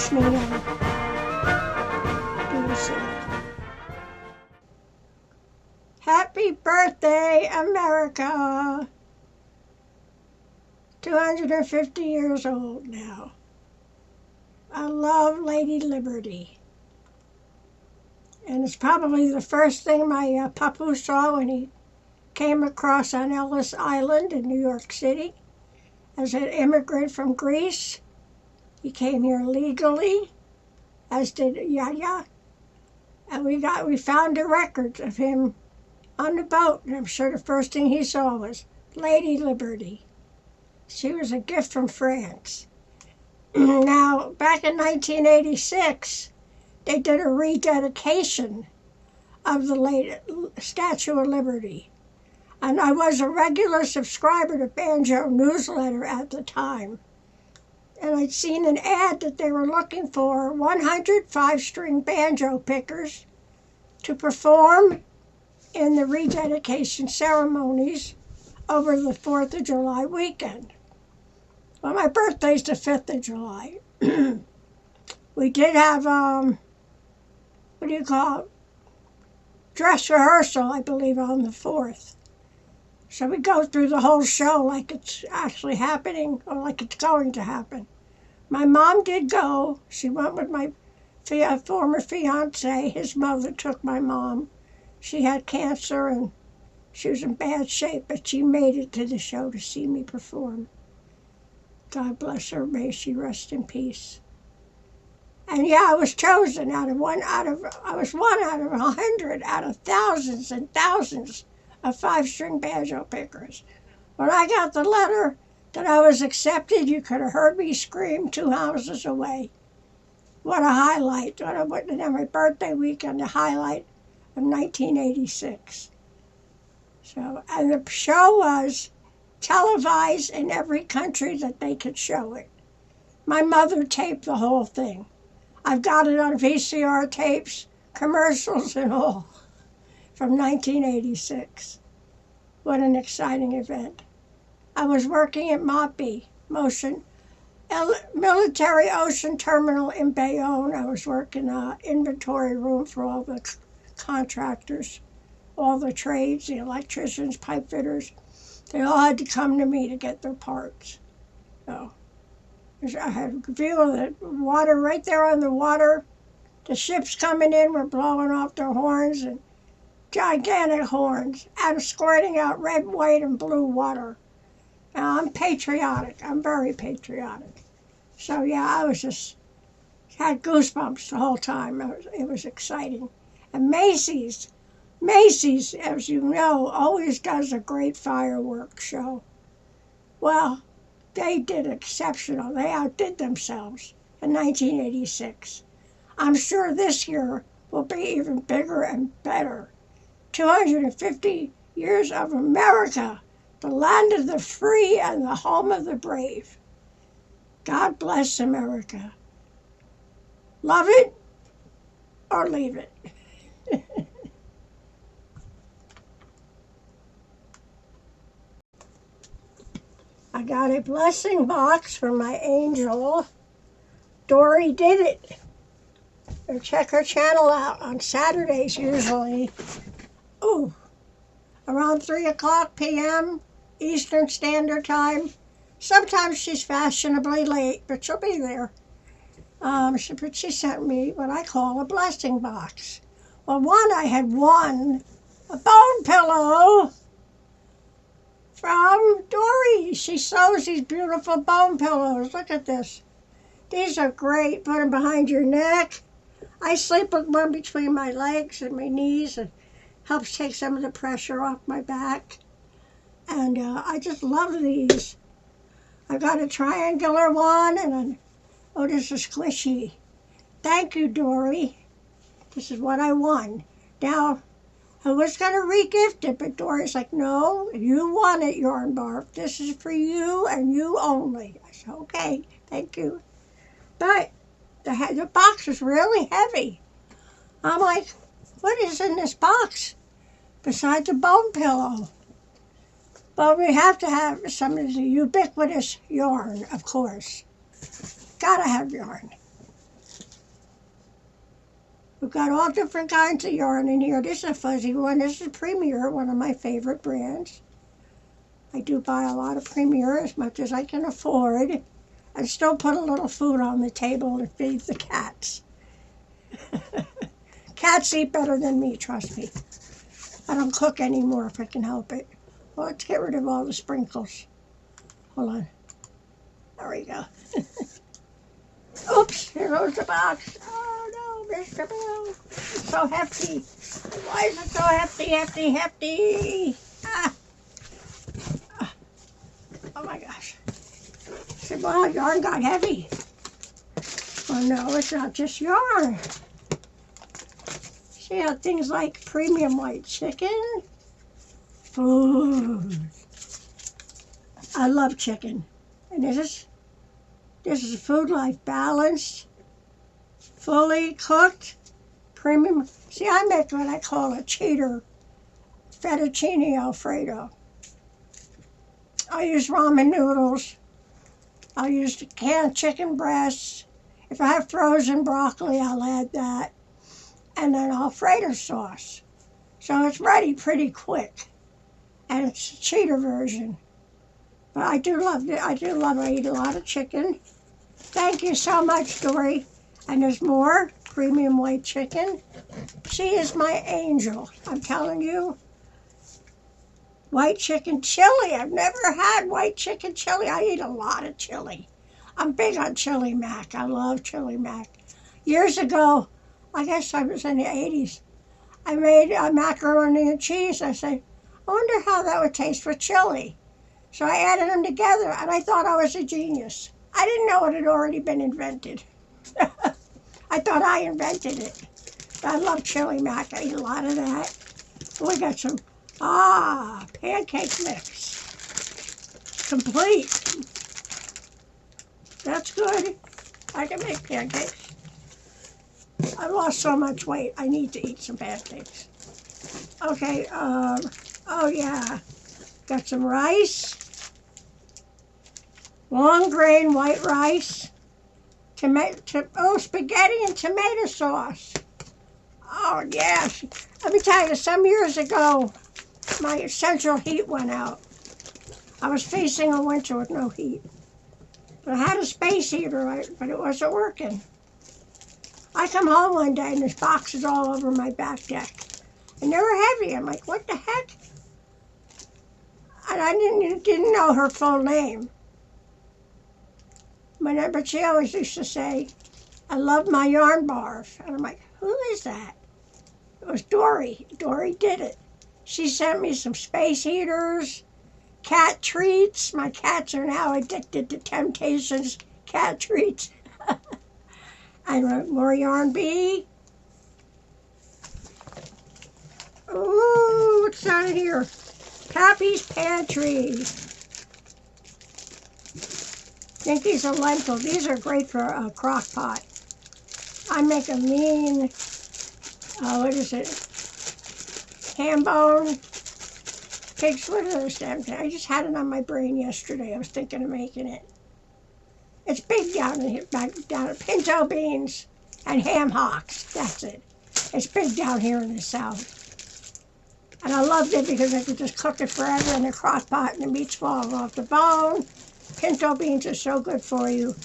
ask me, do so. Happy birthday, America! 250 years old now. I love Lady Liberty. And it's probably the first thing my papu saw when he came across on Ellis Island in New York City as an immigrant from Greece. He came here legally, as did Yaya. And we found the records of him on the boat, and I'm sure the first thing he saw was Lady Liberty. She was a gift from France. Now, back in 1986, they did a rededication of the Statue of Liberty. And I was a regular subscriber to Banjo newsletter at the time. And I'd seen an ad that they were looking for 100 5-string banjo pickers to perform in the rededication ceremonies over the 4th of July weekend. Well, my birthday's the 5th of July. We did have, dress rehearsal, I believe, on the 4th. So we go through the whole show like it's actually happening or like it's going to happen. My mom did go. She went with my former fiance. His mother took my mom. She had cancer and she was in bad shape, but she made it to the show to see me perform. God bless her. May she rest in peace. And yeah, I was chosen I was one out of 100 out of thousands and thousands of 5-string banjo pickers. When I got the letter that I was accepted, you could have heard me scream 2 houses away. What a highlight. My birthday weekend, the highlight of 1986. So, and the show was televised in every country that they could show it. My mother taped the whole thing. I've got it on VCR tapes, commercials and all, from 1986. What an exciting event. I was working at MOTBY, Military Ocean Terminal in Bayonne. I was working inventory room for all the contractors, all the trades, the electricians, pipe fitters. They all had to come to me to get their parts. So I had a view of the water right there on the water. The ships coming in were blowing off their horns, and gigantic horns, and squirting out red, white, and blue water. Now, I'm patriotic. I'm very patriotic. So yeah, I was just had goosebumps the whole time. It was exciting. And Macy's, as you know, always does a great fireworks show. Well, they did exceptional. They outdid themselves in 1986. I'm sure this year will be even bigger and better. 250 years of America, the land of the free and the home of the brave. God bless America. Love it or leave it. I got a blessing box from my angel. Dory did it. Or check her channel out on Saturdays usually. Ooh, around 3:00 p.m. Eastern Standard Time. Sometimes she's fashionably late, but she'll be there. She sent me what I call a blessing box. Well, I had won a bone pillow from Dory. She sews these beautiful bone pillows. Look at this. These are great. Put them behind your neck. I sleep with one between my legs and my knees. It helps take some of the pressure off my back. And I just love these. I got a triangular one and this is squishy. Thank you, Dory. This is what I won. Now, I was going to re-gift it, but Dory's like, no, you won it, Yarn Barf. This is for you and you only. I said, okay, thank you. But the box is really heavy. I'm like, what is in this box besides a bone pillow? But we have to have some of the ubiquitous yarn, of course. Gotta have yarn. We've got all different kinds of yarn in here. This is a fuzzy one. This is Premier, one of my favorite brands. I do buy a lot of Premier as much as I can afford, and still put a little food on the table to feed the cats. Cats eat better than me, trust me. I don't cook anymore if I can help it. Well, let's get rid of all the sprinkles. Hold on. There we go. Oops, here goes the box. Oh no, Mr. Bill. It's so hefty. Why is it so hefty? Ah. Oh my gosh. I said, well, yarn got heavy. Oh no, it's not just yarn. See how things like premium white chicken? Food. I love chicken. And this is Food Life Balanced, fully cooked, premium. See, I make what I call a cheater fettuccine Alfredo. I use ramen noodles. I'll use canned chicken breasts. If I have frozen broccoli, I'll add that. And then Alfredo sauce. So it's ready pretty quick. And it's a cheater version. But I do love it. I eat a lot of chicken. Thank you so much, Dory. And there's more premium white chicken. She is my angel. I'm telling you. White chicken chili. I've never had white chicken chili. I eat a lot of chili. I'm big on chili mac. I love chili mac. Years ago, I guess I was in the 80s, I made a macaroni and cheese. I said, I wonder how that would taste with chili. So I added them together, and I thought I was a genius. I didn't know it had already been invented. I thought I invented it. I love chili mac. I eat a lot of that. We got some, pancake mix. Complete. That's good. I can make pancakes. I lost so much weight. I need to eat some pancakes. Okay, oh yeah. Got some rice. Long grain white rice. Spaghetti and tomato sauce. Oh, yes. Let me tell you, some years ago, my central heat went out. I was facing a winter with no heat. But I had a space heater, but it wasn't working. I come home one day and there's boxes all over my back deck. And they were heavy. I'm like, what the heck? And I didn't know her full name. But she always used to say, I love my yarn bars. And I'm like, who is that? It was Dory. Dory did it. She sent me some space heaters, cat treats. My cats are now addicted to Temptations cat treats. And more yarn bee. Ooh, what's down here? Pappy's Pantry. I think these are lentils. These are great for a crock pot. I make a mean, what is it? Ham bone. Pigs, what are those damn things? I just had it on my brain yesterday. I was thinking of making it. It's big down here, down at pinto beans and ham hocks. That's it. It's big down here in the south. And I loved it because I could just cook it forever in the crock pot and the meat's falling off the bone. Pinto beans are so good for you.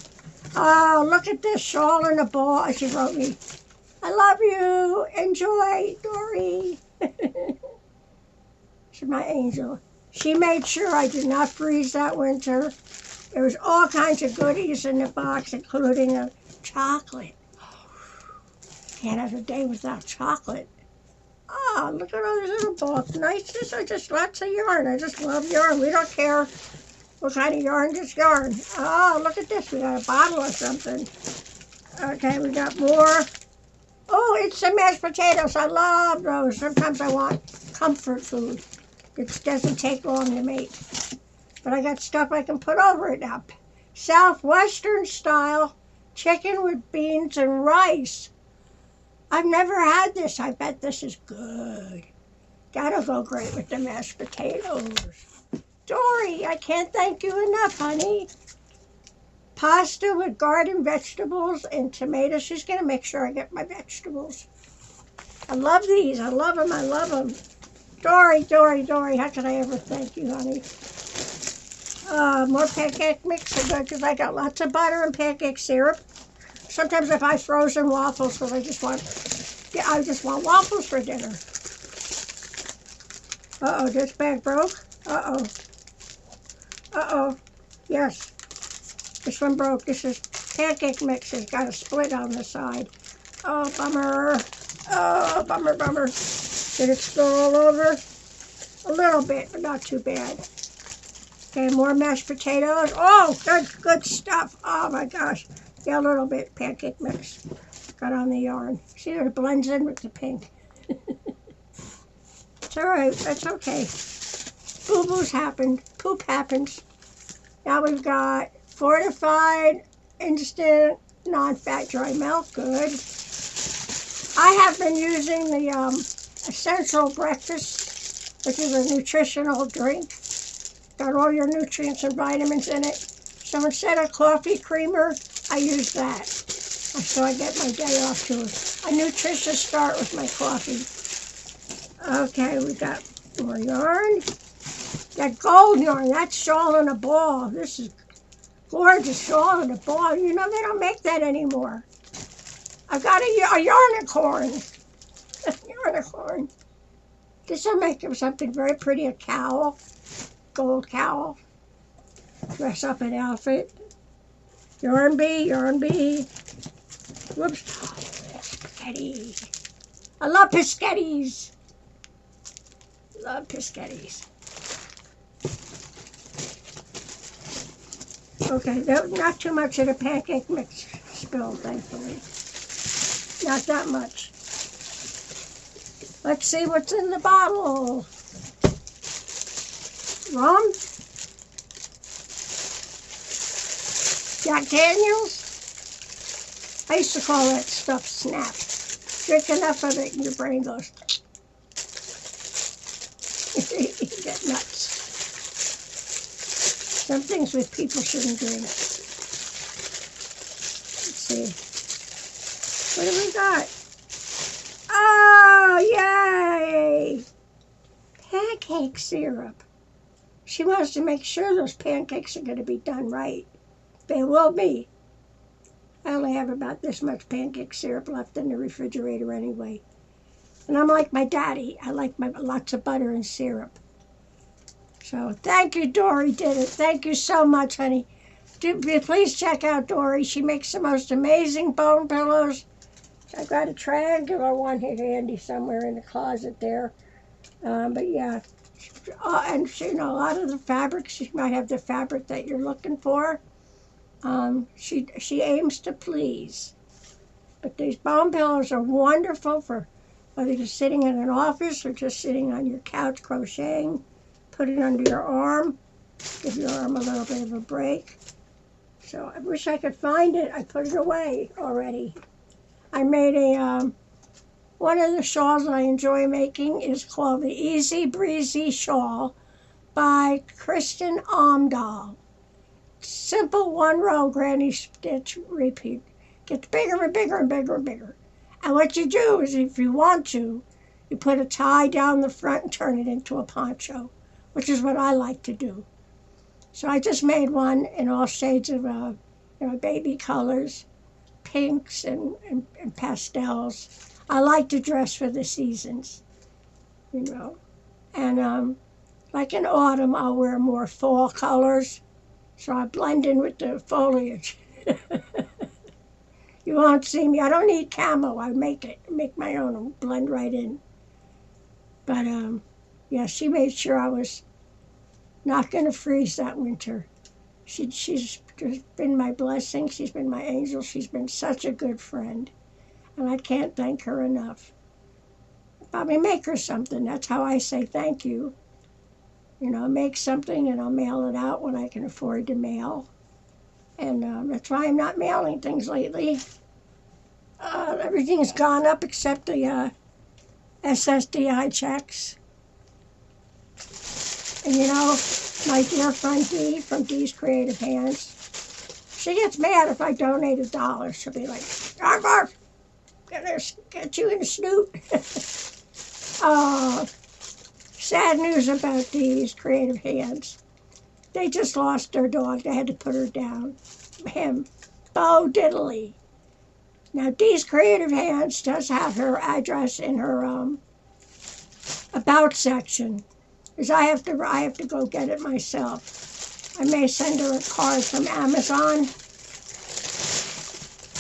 Oh, look at this shawl in a ball. She wrote me, I love you. Enjoy, Dory. She's my angel. She made sure I did not freeze that winter. There was all kinds of goodies in the box, including a chocolate. Can't have a day without chocolate. Oh, look at all these little balls. Nice. These are just lots of yarn. I just love yarn. We don't care what kind of yarn, just yarn. Oh, look at this. We got a bottle of something. Okay, we got more. Oh, it's some mashed potatoes. I love those. Sometimes I want comfort food. It doesn't take long to make. But I got stuff I can put over it now. Southwestern style chicken with beans and rice. I've never had this. I bet this is good. That'll go great with the mashed potatoes. Dory, I can't thank you enough, honey. Pasta with garden vegetables and tomatoes. She's going to make sure I get my vegetables. I love these. I love them. I love them. Dory, Dory, Dory, how can I ever thank you, honey? More pancake mix are good because I got lots of butter and pancake syrup. Sometimes I buy frozen waffles because I just want waffles for dinner. Uh-oh, this bag broke. Uh-oh. Uh-oh. Yes. This one broke. This is pancake mix. It's got a split on the side. Oh, bummer. Oh, bummer, bummer. Did it spill all over? A little bit, but not too bad. Okay, more mashed potatoes. Oh, good stuff. Oh my gosh. Yeah, a little bit pancake mix. Got on the yarn. See, it blends in with the pink. It's all right. That's okay. Boo-boos happen. Poop happens. Now we've got fortified, instant, non-fat dry milk. Good. I have been using the Essential Breakfast, which is a nutritional drink. Got all your nutrients and vitamins in it. So instead of coffee creamer, I use that. So I get my day off to a nutritious start with my coffee. Okay, we got more yarn. That gold yarn, that's shawl in a ball. This is gorgeous shawl in a ball. You know, they don't make that anymore. I've got a yarnicorn. Yarnicorn. This will make something very pretty, a cowl. Gold cowl. Dress up an outfit. Yarn bee, yarn bee. Whoops. Oh, spaghetti. I love biscottis. Love biscottis. Okay, not too much of the pancake mix spilled, thankfully. Not that much. Let's see what's in the bottle. Rum? Jack Daniels? I used to call that stuff snap. Drink enough of it and your brain goes. You get nuts. Some things with people shouldn't drink. Let's see. What do we got? Oh, yay! Pancake syrup. She wants to make sure those pancakes are going to be done right. They will be. I only have about this much pancake syrup left in the refrigerator anyway. And I'm like my daddy. I like lots of butter and syrup. So thank you, Dory did it. Thank you so much, honey. Please check out Dory. She makes the most amazing bone pillows. I've got a triangular one here handy somewhere in the closet there. But yeah. And you know, a lot of the fabrics, she might have the fabric that you're looking for. She aims to please. But these bone pillows are wonderful for whether you're sitting in an office or just sitting on your couch crocheting. Put it under your arm. Give your arm a little bit of a break. So I wish I could find it. I put it away already. I made one of the shawls that I enjoy making is called the Easy Breezy Shawl by Kristen Omdahl. Simple one-row granny stitch repeat. Gets bigger and bigger and bigger and bigger. And what you do is, if you want to, you put a tie down the front and turn it into a poncho, which is what I like to do. So I just made one in all shades of baby colors, pinks and pastels. I like to dress for the seasons, you know. And like in autumn, I'll wear more fall colors, so I blend in with the foliage. You won't see me. I don't need camo. I make my own and blend right in. But yeah, she made sure I was not going to freeze that winter. She's just been my blessing. She's been my angel. She's been such a good friend. And I can't thank her enough. Probably make her something. That's how I say thank you. You know, make something and I'll mail it out when I can afford to mail. And that's why I'm not mailing things lately. Everything's gone up except the SSDI checks. And you know, my dear friend Dee from Dee's Creative Hands, she gets mad if I donate $1. She'll be like, arf, arf. gonna get you in the snoot. Sad news about these creative hands. They just lost their dog. They had to put her down. Him, Bo Diddley. Now, Dee's Creative Hands does have her address in her about section, because I have to go get it myself. I may send her a card from Amazon.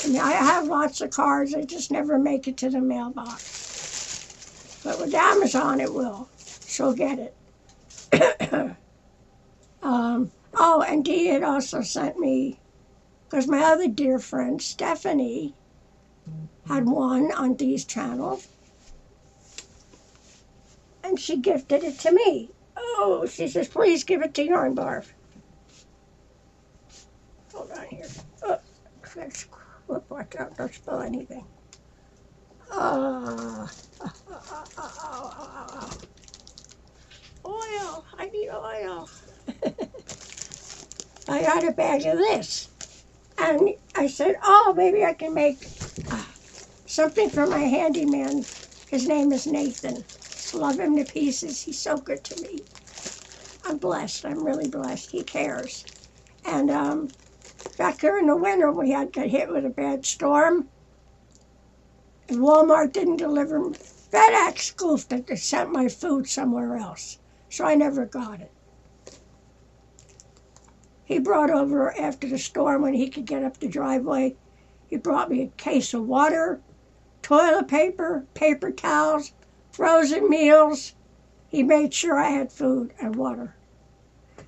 I mean, I have lots of cards. I just never make it to the mailbox. But with Amazon, it will. She'll get it. Oh, and Dee had also sent me, because my other dear friend, Stephanie, had one on Dee's channel, and she gifted it to me. Oh, she says, please give it to Yarn Barf. Hold on here. Let's watch out, don't spill anything. Oil, I need oil. I got a bag of this. And I said, oh, maybe I can make something for my handyman. His name is Nathan. Just love him to pieces. He's so good to me. I'm blessed. I'm really blessed. He cares. And back there in the winter, we got hit with a bad storm. And Walmart didn't deliver. FedEx goofed it. They sent my food somewhere else. So I never got it. He brought over, after the storm, when he could get up the driveway, he brought me a case of water, toilet paper, paper towels, frozen meals. He made sure I had food and water.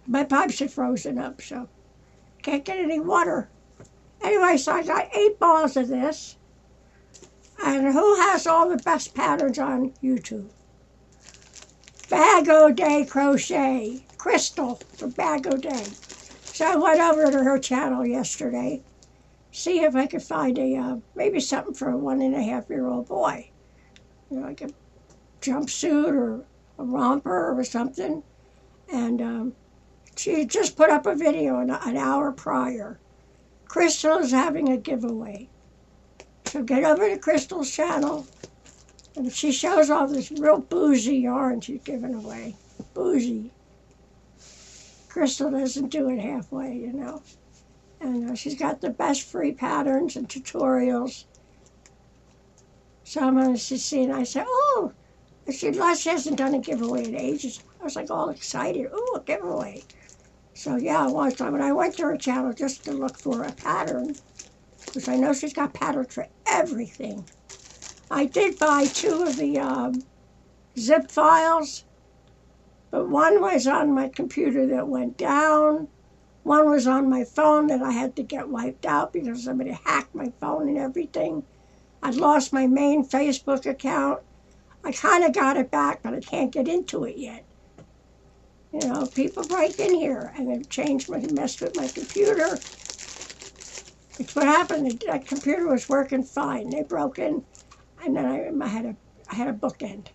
My pipes are frozen up, so can't get any water. Anyway, so I got 8 balls of this. And who has all the best patterns on YouTube? Bag O Day Crochet. Crystal from Bag O Day. So I went over to her channel yesterday, see if I could find maybe something for a 1.5-year-old boy. You know, like a jumpsuit or a romper or something. And she had just put up a video an hour prior. Crystal is having a giveaway. So get over to Crystal's channel, and she shows all this real bougie yarn she's giving away. Bougie. Crystal doesn't do it halfway, you know. And she's got the best free patterns and tutorials. So I'm going to see, and I said, oh, she hasn't done a giveaway in ages. I was like all excited. Oh, a giveaway. So yeah, one time when I went to her channel just to look for a pattern, because I know she's got patterns for everything. I did buy 2 of the zip files, but one was on my computer that went down. One was on my phone that I had to get wiped out because somebody hacked my phone and everything. I'd lost my main Facebook account. I kind of got it back, but I can't get into it yet. You know, people break in here and they've messed with my computer. It's what happened. That computer was working fine. They broke in, and then I had a bookend.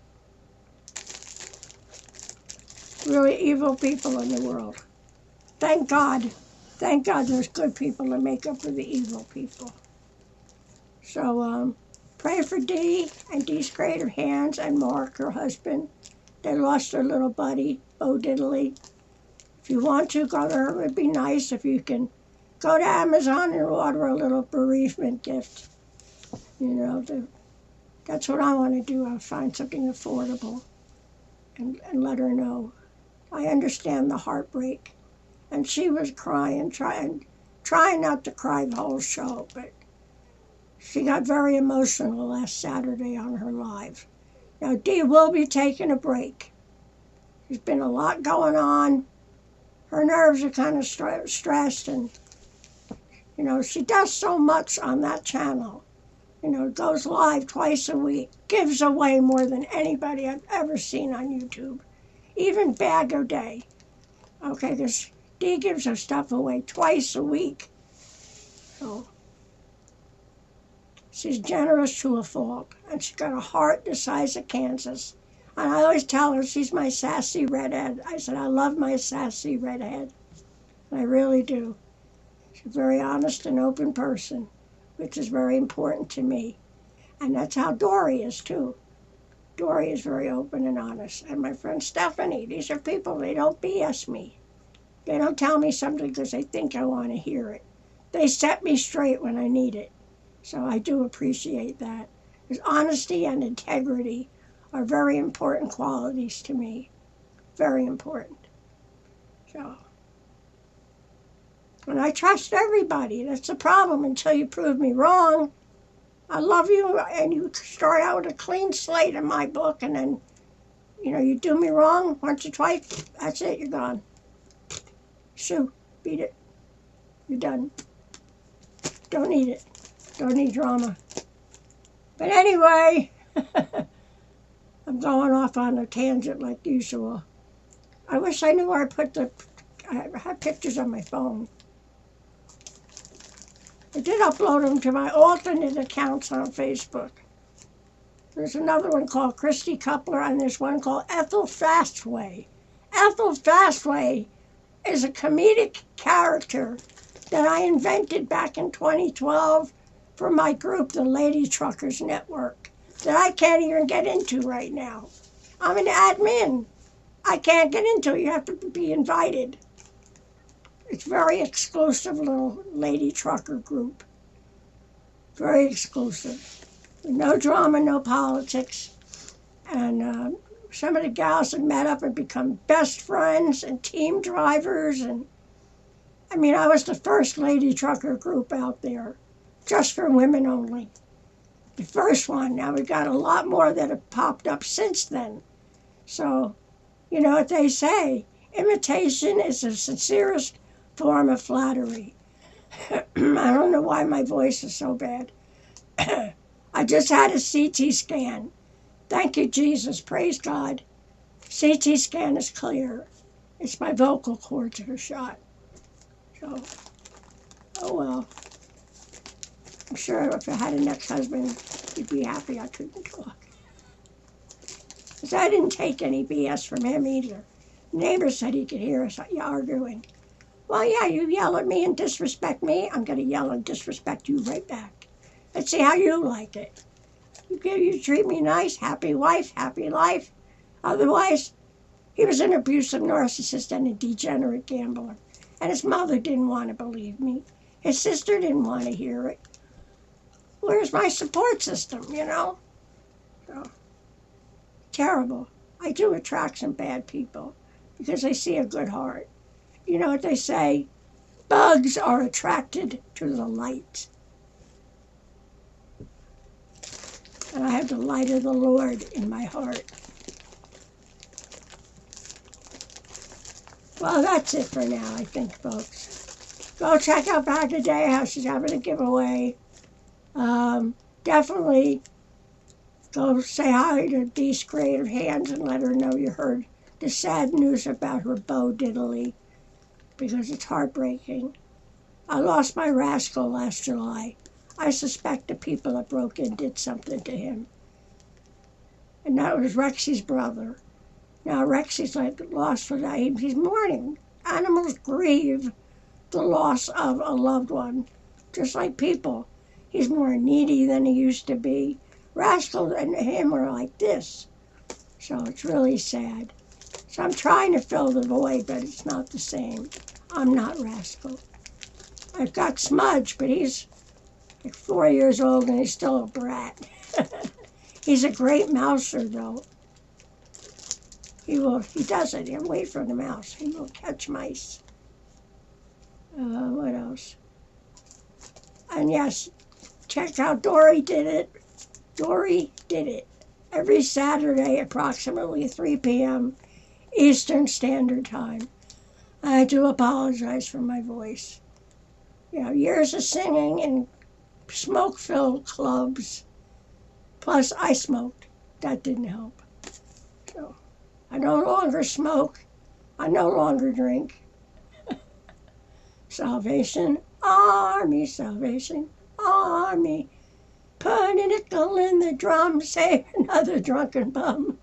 Really evil people in the world. Thank God there's good people to make up for the evil people. So pray for Dee and Dee's Creative Hands and Mark, her husband. They lost their little buddy, Bo Diddley. If you want to, go to her. It would be nice if you can go to Amazon and order a little bereavement gift. You know, that's what I want to do. I'll find something affordable and let her know. I understand the heartbreak. And she was crying, trying not to cry the whole show, but she got very emotional last Saturday on her live. Now, Dee will be taking a break. There's been a lot going on. Her nerves are kind of stressed, and, you know, she does so much on that channel. You know, goes live twice a week, gives away more than anybody I've ever seen on YouTube. Even Bag O Day. Okay, because Dee gives her stuff away twice a week. So she's generous to a fault, and she's got a heart the size of Kansas. And I always tell her she's my sassy redhead. I said, I love my sassy redhead. I really do. She's a very honest and open person, which is very important to me. And that's how Dory is, too. Dory is very open and honest. And my friend Stephanie, these are people, they don't BS me. They don't tell me something because they think I want to hear it. They set me straight when I need it. So I do appreciate that. Because honesty and integrity are very important qualities to me. Very important. So, and I trust everybody. That's the problem until you prove me wrong. I love you, and you start out with a clean slate in my book, and then, you do me wrong once or twice, that's it, you're gone. Shoo, beat it. You're done. Don't need it. Don't need drama. But anyway, I'm going off on a tangent like usual. I wish I knew where I have pictures on my phone. I did upload them to my alternate accounts on Facebook. There's another one called Christy Coupler, and there's one called Ethel Fastway. Ethel Fastway is a comedic character that I invented back in 2012 for my group, the Lady Truckers Network, that I can't even get into right now. I'm an admin. I can't get into it. You have to be invited. It's a very exclusive little lady trucker group. Very exclusive. No drama, no politics. And some of the gals have met up and become best friends and team drivers. And I was the first lady trucker group out there, just for women only. The first one. Now we've got a lot more that have popped up since then. So, you know what they say, imitation is the sincerest form of flattery. I don't know why my voice is so bad. I just had a CT scan. Thank you, Jesus. Praise God. CT scan is clear. It's my vocal cords that are shot. So, oh well. I'm sure if I had an ex-husband, he'd be happy I couldn't talk. Because I didn't take any BS from him either. The neighbor said he could hear us arguing. Well, yeah, you yell at me and disrespect me, I'm going to yell and disrespect you right back. Let's see how you like it. You treat me nice, happy wife, happy life. Otherwise, he was an abusive narcissist and a degenerate gambler. And his mother didn't want to believe me. His sister didn't want to hear it. Where's my support system, So, terrible. I do attract some bad people because they see a good heart. You know what they say? Bugs are attracted to the light. And I have the light of the Lord in my heart. Well, that's it for now, I think, folks. Go check out Back Today how she's having a giveaway. Definitely go say hi to Dee's Creative Hands and let her know you heard the sad news about her Bo Diddley, because it's heartbreaking. I lost my rascal last July. I suspect the people that broke in did something to him. And that was Rexy's brother. Now Rexy's lost for that. He's mourning. Animals grieve the loss of a loved one, just like people. He's more needy than he used to be. Rascal and him are like this. So it's really sad. So I'm trying to fill the void, but it's not the same. I'm not Rascal. I've got Smudge, but he's like 4 years old and he's still a brat. He's a great mouser, though. He does it. He'll wait for the mouse. He will catch mice. What else? And yes, check out Dory Did It. Dory Did It. Every Saturday, approximately 3 p.m. Eastern Standard Time. I do apologize for my voice. Years of singing in smoke-filled clubs. Plus, I smoked. That didn't help. So, I no longer smoke. I no longer drink. Salvation Army, Salvation Army. Put a nickel in the drum, save another drunken bum.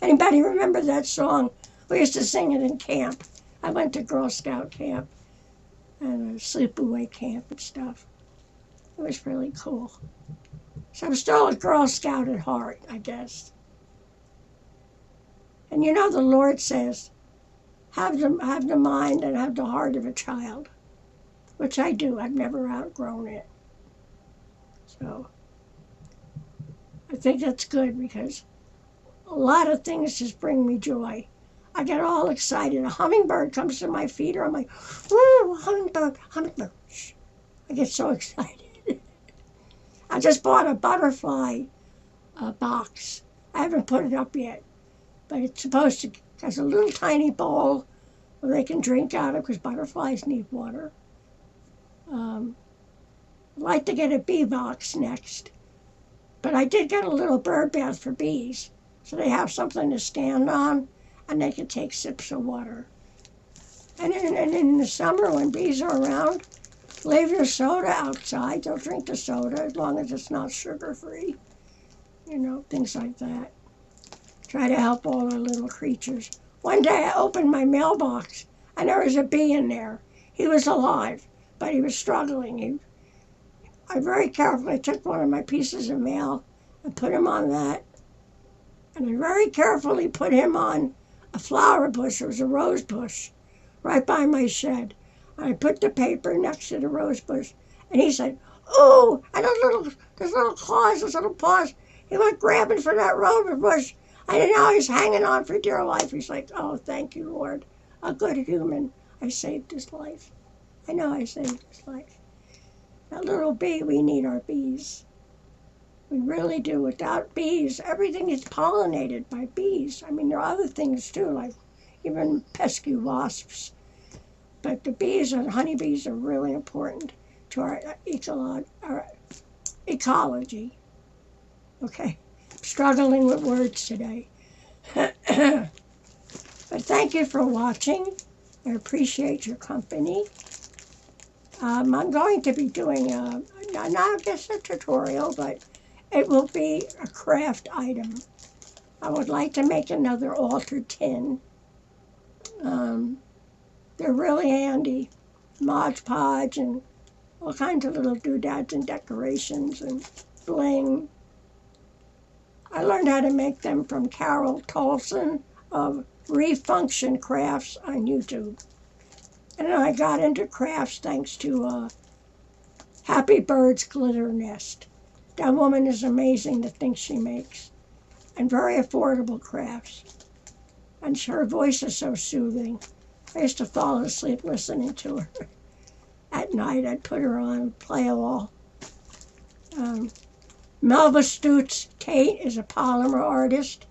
Anybody remember that song? We used to sing it in camp. I went to Girl Scout camp and a sleepaway camp and stuff. It was really cool. So I'm still a Girl Scout at heart, I guess. And you know the Lord says, have the mind and have the heart of a child, which I do. I've never outgrown it. So I think that's good because a lot of things just bring me joy. I get all excited. A hummingbird comes to my feet, or I'm like, "Woo, hummingbird, hummingbird!" I get so excited. I just bought a butterfly box. I haven't put it up yet, but it's supposed to. It has a little tiny bowl where they can drink out of because butterflies need water. I'd like to get a bee box next, but I did get a little bird bath for bees, so they have something to stand on and they can take sips of water. And in the summer when bees are around, leave your soda outside. They'll drink the soda as long as it's not sugar-free. You know, things like that. Try to help all the little creatures. One day I opened my mailbox and there was a bee in there. He was alive, but he was struggling. I very carefully took one of my pieces of mail and put him on that. And I very carefully put him on a flower bush. It was a rose bush right by my shed. And I put the paper next to the rose bush. And he said, "Oh," and those little claws, those little paws. He went grabbing for that rose bush. And now he's hanging on for dear life. He's like, "Oh, thank you, Lord. A good human. I saved his life." I know I saved his life. That little bee, we need our bees. We really do. Without bees, everything is pollinated by bees. I mean, there are other things too, like even pesky wasps. But the bees and honeybees are really important to our ecology. Okay, I'm struggling with words today. But thank you for watching. I appreciate your company. I'm going to be doing not just a tutorial, but it will be a craft item. I would like to make another altar tin. They're really handy. Mod Podge and all kinds of little doodads and decorations and bling. I learned how to make them from Carol Tolson of Refunction Crafts on YouTube. And I got into crafts thanks to Happy Bird's Glitter Nest. That woman is amazing, the things she makes. And very affordable crafts. And her voice is so soothing. I used to fall asleep listening to her. At night, I'd put her on and play along. Melba Stutz Tate is a polymer artist.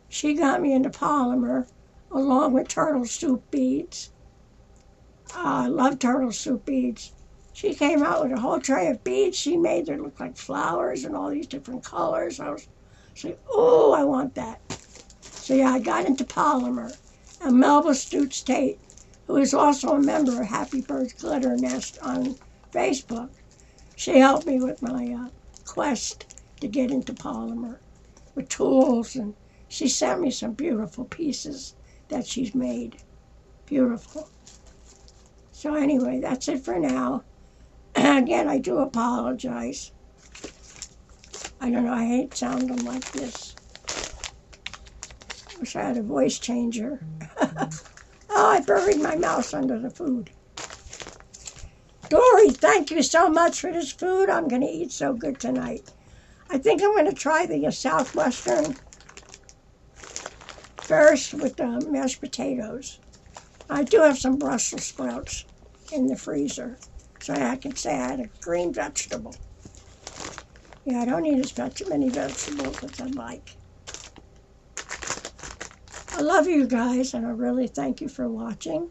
She got me into polymer along with turtle soup beads. I love turtle soup beads. She came out with a whole tray of beads she made that looked like flowers and all these different colors. I was like, "Oh, I want that." So yeah, I got into polymer. And Melba Stutz Tate, who is also a member of Happy Bird's Glitter Nest on Facebook, she helped me with my quest to get into polymer with tools, and she sent me some beautiful pieces that she's made. Beautiful. So anyway, that's it for now. Again, I do apologize. I don't know, I hate sounding like this. Wish I had a voice changer. Oh, I buried my mouse under the food. Dory, thank you so much for this food. I'm going to eat so good tonight. I think I'm going to try the Southwestern first with the mashed potatoes. I do have some Brussels sprouts in the freezer, so I can say I had a green vegetable. Yeah, I don't eat as many vegetables as I like. I love you guys, and I really thank you for watching.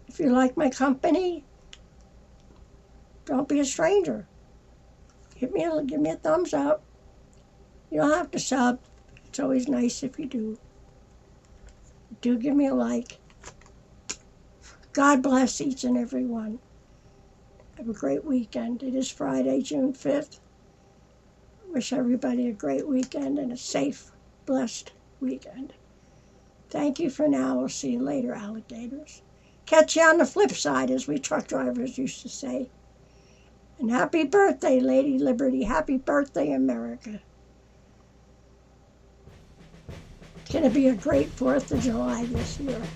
If you like my company, don't be a stranger. Give me a thumbs up. You don't have to sub. It's always nice if you do. Do give me a like. God bless each and every one. Have a great weekend. It is Friday, June 5th. Wish everybody a great weekend and a safe, blessed weekend. Thank you for now. We'll see you later, alligators. Catch you on the flip side, as we truck drivers used to say. And happy birthday, Lady Liberty. Happy birthday, America. It's going to be a great 4th of July this year.